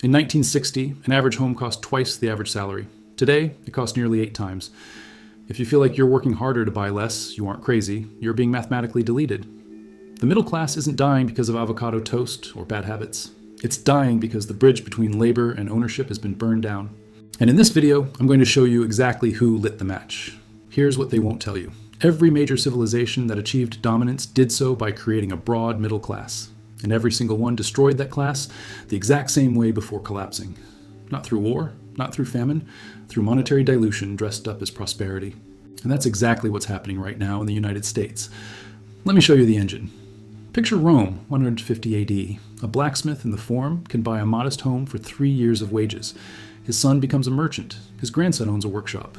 In 1960, an average home cost twice the average salary. Today, it costs nearly 8 times. If you feel like you're working harder to buy less, you aren't crazy. You're being mathematically deleted. The middle class isn't dying because of avocado toast or bad habits. It's dying because the bridge between labor and ownership has been burned down. And in this video, I'm going to show you exactly who lit the match. Here's what they won't tell you. Every major civilization that achieved dominance did so by creating a broad middle class. And every single one destroyed that class the exact same way before collapsing. Not through war, not through famine, through monetary dilution dressed up as prosperity. And that's exactly what's happening right now in the United States. Let me show you the engine. Picture Rome, 150 AD. A blacksmith in the Forum can buy a modest home for 3 years of wages. His son becomes a merchant. His grandson owns a workshop.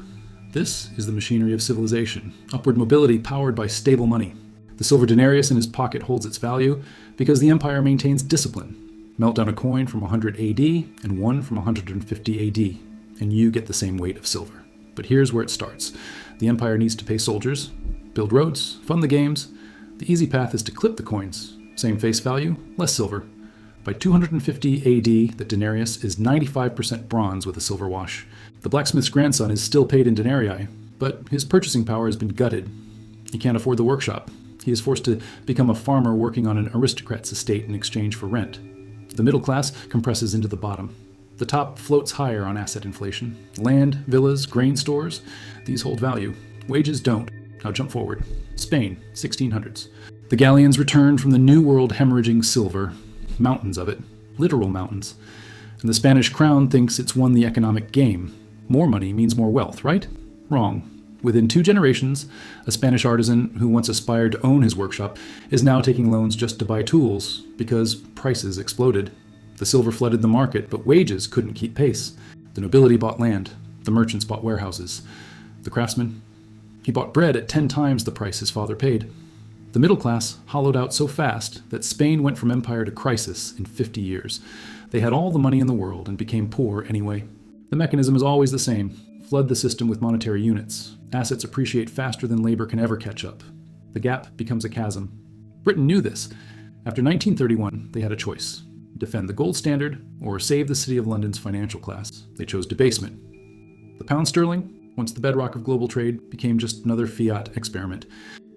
This is the machinery of civilization, upward mobility powered by stable money. The silver denarius in his pocket holds its value because the empire maintains discipline. Melt down a coin from 100 AD and one from 150 AD, and you get the same weight of silver. But here's where it starts. The empire needs to pay soldiers, build roads, fund the games. The easy path is to clip the coins. Same face value, less silver. By 250 AD, the denarius is 95% bronze with a silver wash. The blacksmith's grandson is still paid in denarii, but his purchasing power has been gutted. He can't afford the workshop. He is forced to become a farmer working on an aristocrat's estate in exchange for rent. The middle class compresses into the bottom. The top floats higher on asset inflation. Land, villas, grain stores, these hold value. Wages don't. Now jump forward. Spain, 1600s. The galleons return from the New World hemorrhaging silver. Mountains of it. Literal mountains. And the Spanish crown thinks it's won the economic game. More money means more wealth, right? Wrong. Within 2 generations, a Spanish artisan who once aspired to own his workshop is now taking loans just to buy tools because prices exploded. The silver flooded the market, but wages couldn't keep pace. The nobility bought land. The merchants bought warehouses. The craftsman, he bought bread at 10 times the price his father paid. The middle class hollowed out so fast that Spain went from empire to crisis in 50 years. They had all the money in the world and became poor anyway. The mechanism is always the same. Flood the system with monetary units. Assets appreciate faster than labor can ever catch up. The gap becomes a chasm. Britain knew this. After 1931, they had a choice. Defend the gold standard or save the City of London's financial class. They chose debasement. The pound sterling, once the bedrock of global trade, became just another fiat experiment.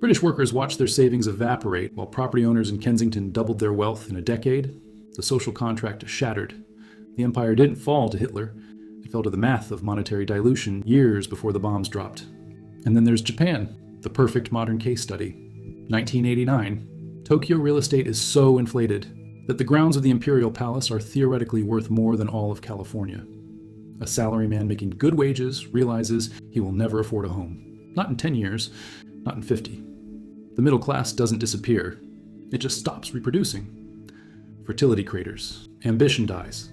British workers watched their savings evaporate while property owners in Kensington doubled their wealth in a decade. The social contract shattered. The empire didn't fall to Hitler. It fell to the math of monetary dilution years before the bombs dropped. And then there's Japan, the perfect modern case study. 1989. Tokyo real estate is so inflated that the grounds of the Imperial Palace are theoretically worth more than all of California. A salaryman making good wages realizes he will never afford a home. Not in 10 years, not in 50. The middle class doesn't disappear. It just stops reproducing. Fertility craters. Ambition dies.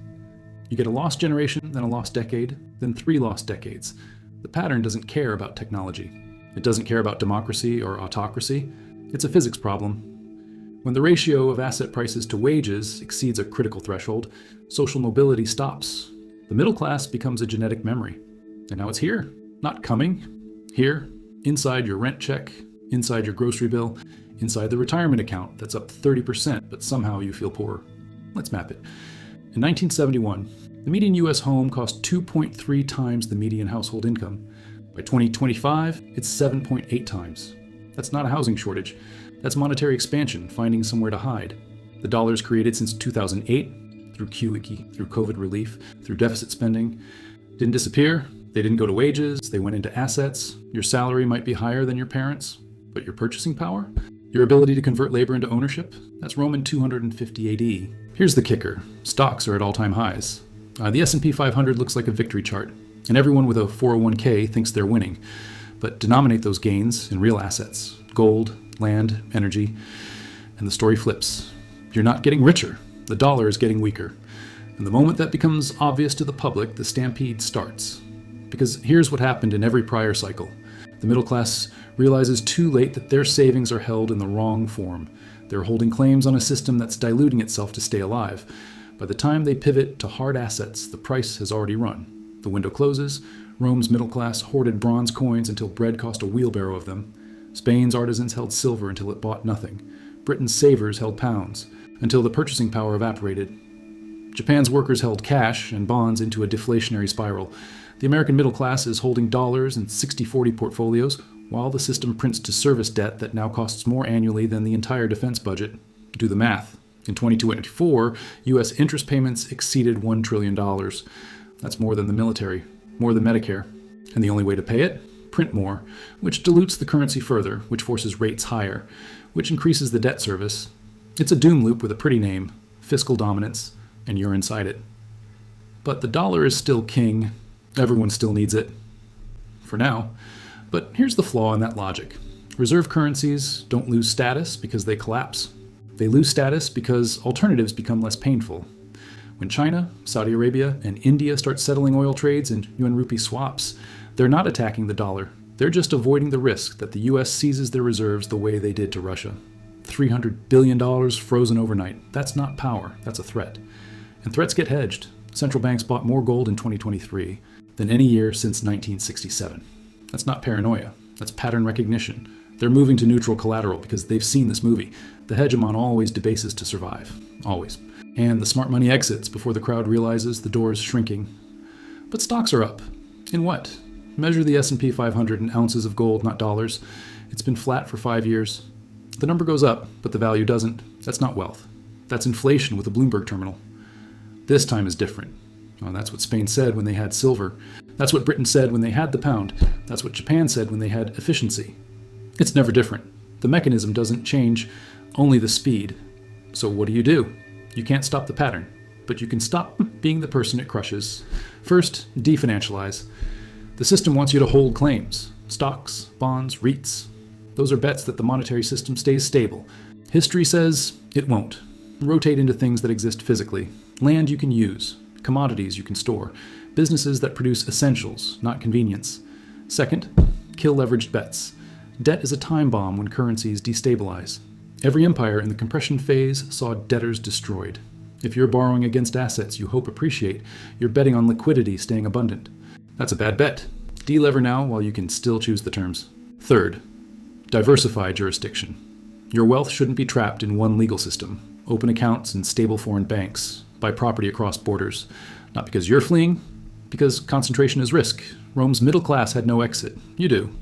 You get a lost generation, then a lost decade, then 3 lost decades. The pattern doesn't care about technology. It doesn't care about democracy or autocracy. It's a physics problem. When the ratio of asset prices to wages exceeds a critical threshold, social mobility stops. The middle class becomes a genetic memory. And now it's here, not coming. Here, inside your rent check, inside your grocery bill, inside the retirement account that's up 30%, but somehow you feel poorer. Let's map it. In 1971, the median U.S. home cost 2.3 times the median household income. By 2025, it's 7.8 times. That's not a housing shortage. That's monetary expansion, finding somewhere to hide. The dollars created since 2008, through QE, through COVID relief, through deficit spending, didn't disappear. They didn't go to wages. They went into assets. Your salary might be higher than your parents', but your purchasing power? Your ability to convert labor into ownership? That's Roman 250 AD. Here's the kicker. Stocks are at all-time highs. The S&P 500 looks like a victory chart, and everyone with a 401k thinks they're winning. But denominate those gains in real assets, gold, land, energy, and the story flips. You're not getting richer. The dollar is getting weaker. And the moment that becomes obvious to the public, the stampede starts. Because here's what happened in every prior cycle. The middle class realizes too late that their savings are held in the wrong form. They're holding claims on a system that's diluting itself to stay alive. By the time they pivot to hard assets, the price has already run. The window closes. Rome's middle class hoarded bronze coins until bread cost a wheelbarrow of them. Spain's artisans held silver until it bought nothing. Britain's savers held pounds until the purchasing power evaporated. Japan's workers held cash and bonds into a deflationary spiral. The American middle class is holding dollars in 60/40 portfolios, while the system prints to service debt that now costs more annually than the entire defense budget. Do the math. In 2024, U.S. interest payments exceeded $1 trillion. That's more than the military, more than Medicare. And the only way to pay it? Print more, which dilutes the currency further, which forces rates higher, which increases the debt service. It's a doom loop with a pretty name, fiscal dominance, and you're inside it. But the dollar is still king. Everyone still needs it. For now. But here's the flaw in that logic. Reserve currencies don't lose status because they collapse. They lose status because alternatives become less painful. When China, Saudi Arabia, and India start settling oil trades and yuan rupee swaps, they're not attacking the dollar. They're just avoiding the risk that the U.S. seizes their reserves the way they did to Russia. $300 billion frozen overnight. That's not power, that's a threat. And threats get hedged. Central banks bought more gold in 2023 than any year since 1967. That's not paranoia, that's pattern recognition. They're moving to neutral collateral because they've seen this movie. The hegemon always debases to survive. Always. And the smart money exits before the crowd realizes the door is shrinking. But stocks are up. In what? Measure the S&P 500 in ounces of gold, not dollars. It's been flat for 5 years. The number goes up, but the value doesn't. That's not wealth. That's inflation with a Bloomberg terminal. This time is different. Oh, that's what Spain said when they had silver. That's what Britain said when they had the pound. That's what Japan said when they had efficiency. It's never different. The mechanism doesn't change, only the speed. So what do? You can't stop the pattern, but you can stop being the person it crushes. First, definancialize. The system wants you to hold claims. Stocks, bonds, REITs. Those are bets that the monetary system stays stable. History says it won't. Rotate into things that exist physically. Land you can use. Commodities you can store. Businesses that produce essentials, not convenience. Second, kill leveraged bets. Debt is a time bomb when currencies destabilize. Every empire in the compression phase saw debtors destroyed. If you're borrowing against assets you hope appreciate, you're betting on liquidity staying abundant. That's a bad bet. Delever now while you can still choose the terms. Third, diversify jurisdiction. Your wealth shouldn't be trapped in one legal system. Open accounts in stable foreign banks. Buy property across borders. Not because you're fleeing, because concentration is risk. Rome's middle class had no exit. You do.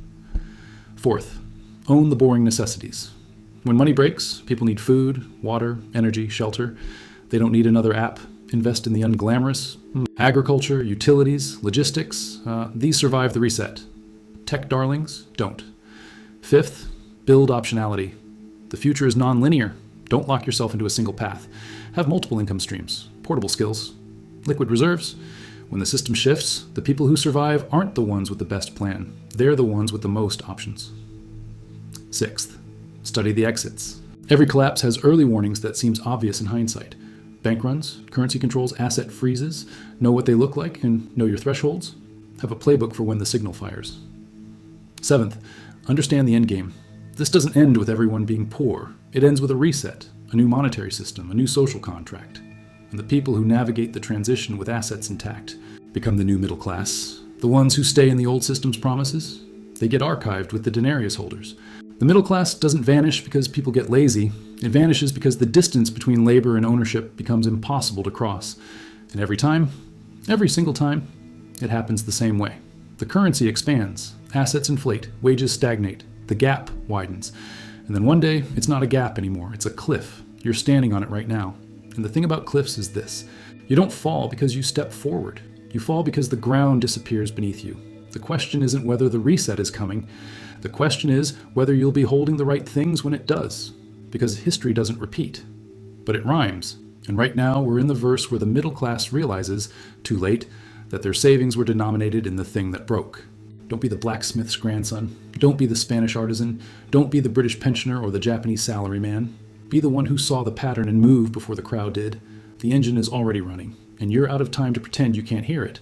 Fourth, own the boring necessities. When money breaks, people need food, water, energy, shelter. They don't need another app. Invest in the unglamorous. Agriculture, utilities, logistics, these survive the reset. Tech darlings don't. Fifth, build optionality. The future is non-linear. Don't lock yourself into a single path. Have multiple income streams, portable skills, liquid reserves. When the system shifts, the people who survive aren't the ones with the best plan. They're the ones with the most options. Sixth, study the exits. Every collapse has early warnings that seems obvious in hindsight. Bank runs, currency controls, asset freezes. Know what they look like and know your thresholds. Have a playbook for when the signal fires. Seventh, understand the end game. This doesn't end with everyone being poor. It ends with a reset, a new monetary system, a new social contract. And the people who navigate the transition with assets intact become the new middle class. The ones who stay in the old system's promises, they get archived with the denarius holders. The middle class doesn't vanish because people get lazy. It vanishes because the distance between labor and ownership becomes impossible to cross. And every single time, it happens the same way. The currency expands, assets inflate, wages stagnate, the gap widens. And then one day, it's not a gap anymore, it's a cliff. You're standing on it right now. And the thing about cliffs is this. You don't fall because you step forward. You fall because the ground disappears beneath you. The question isn't whether the reset is coming. The question is whether you'll be holding the right things when it does. Because history doesn't repeat. But it rhymes. And right now, we're in the verse where the middle class realizes, too late, that their savings were denominated in the thing that broke. Don't be the blacksmith's grandson. Don't be the Spanish artisan. Don't be the British pensioner or the Japanese salaryman. Be the one who saw the pattern and moved before the crowd did. The engine is already running, and you're out of time to pretend you can't hear it.